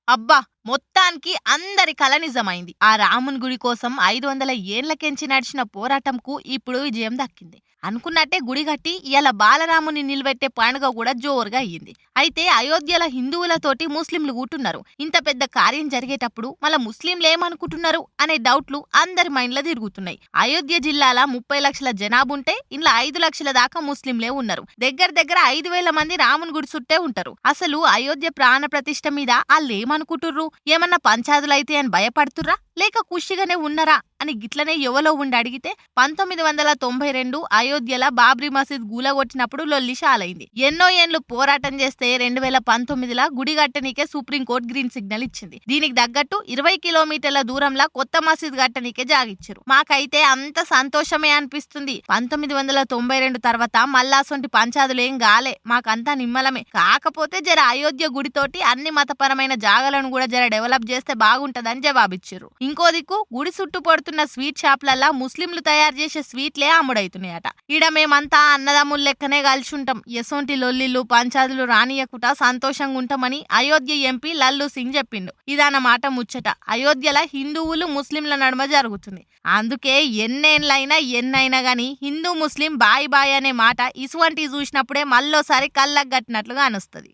అబ్బా! మొత్తానికి అందరి కల నిజమైంది. ఆ రాముని గుడి కోసం 500 ఏండ్లకెంచి నడిచిన పోరాటంకు ఇప్పుడు విజయం దక్కింది. అనుకున్నట్టే గుడి కట్టి ఇయాల బాలరాముని నిలబెట్టే పండుగ కూడా జోరుగా అయ్యింది. అయితే అయోధ్యల హిందువులతోటి ముస్లింలు కూటున్నారు. ఇంత పెద్ద కార్యం జరిగేటప్పుడు మళ్ళా ముస్లింలు ఏమనుకుంటున్నారు అనే డౌట్లు అందరి మైండ్లో తిరుగుతున్నాయి. అయోధ్య జిల్లాల 30 లక్షల జనాభా ఉంటే ఇంట్లో 5 లక్షల దాకా ముస్లింలే ఉన్నారు. దగ్గర దగ్గర 5,000 మంది రాముని గుడి చుట్టే ఉంటారు. అసలు అయోధ్య ప్రాణ ప్రతిష్ఠ మీద వాళ్ళు ఏమనుకుంటుర్రు? ఏమన్నా పంచాదులైతే అని భయపడుతుర్రా లేక ఖుషిగానే ఉన్నారా అని గిట్లనే ఎవలో ఉండి అడిగితే 1992 అయోధ్యల బాబ్రీ మసీద్ గూలగొట్టినప్పుడు లొల్లి షాలైంది. ఎన్నో ఏండ్లు పోరాటం చేస్తే 2019లా గుడి కట్టనీకే సుప్రీంకోర్టు గ్రీన్ సిగ్నల్ ఇచ్చింది. దీనికి తగ్గట్టు 20 కిలోమీటర్ల దూరంలో కొత్త మసీద్ కట్టనీకే జాగిచ్చారు. మాకైతే అంత సంతోషమే అనిపిస్తుంది. 1992 తర్వాత మళ్ళాసొంటి పంచాదులేం గాలే, మాకంతా నిమ్మలమే. కాకపోతే జర అయోధ్య గుడితోటి అన్ని మతపరమైన జాగాలను కూడా జర డెవలప్ చేస్తే బాగుంటదని జవాబిచ్చారు. ఇంకో దిక్కు గుడి చుట్టూ పడుతున్న స్వీట్ షాప్లల్లా ముస్లింలు తయారు చేసే స్వీట్లే అమ్ముడైతున్నాయట. ఈడ మేమంతా అన్నదమ్ముల లెక్కనే కలిసి ఉంటాం, ఎసొంటి లొల్లిలు పంచాదులు రానియకుట సంతోషంగా ఉంటామని అయోధ్య ఎంపీ లల్లు సింగ్ చెప్పిండు. ఇదన్నమాట ముచ్చట అయోధ్యల హిందువులు ముస్లింల నడుమ జరుగుతుంది. అందుకే ఎన్నైనా గాని హిందూ ముస్లిం బాయ్ బాయ్ అనే మాట ఇసువంటి చూసినప్పుడే మళ్ళోసారి కళ్ళకు గట్టినట్లుగా అనిస్తుంది.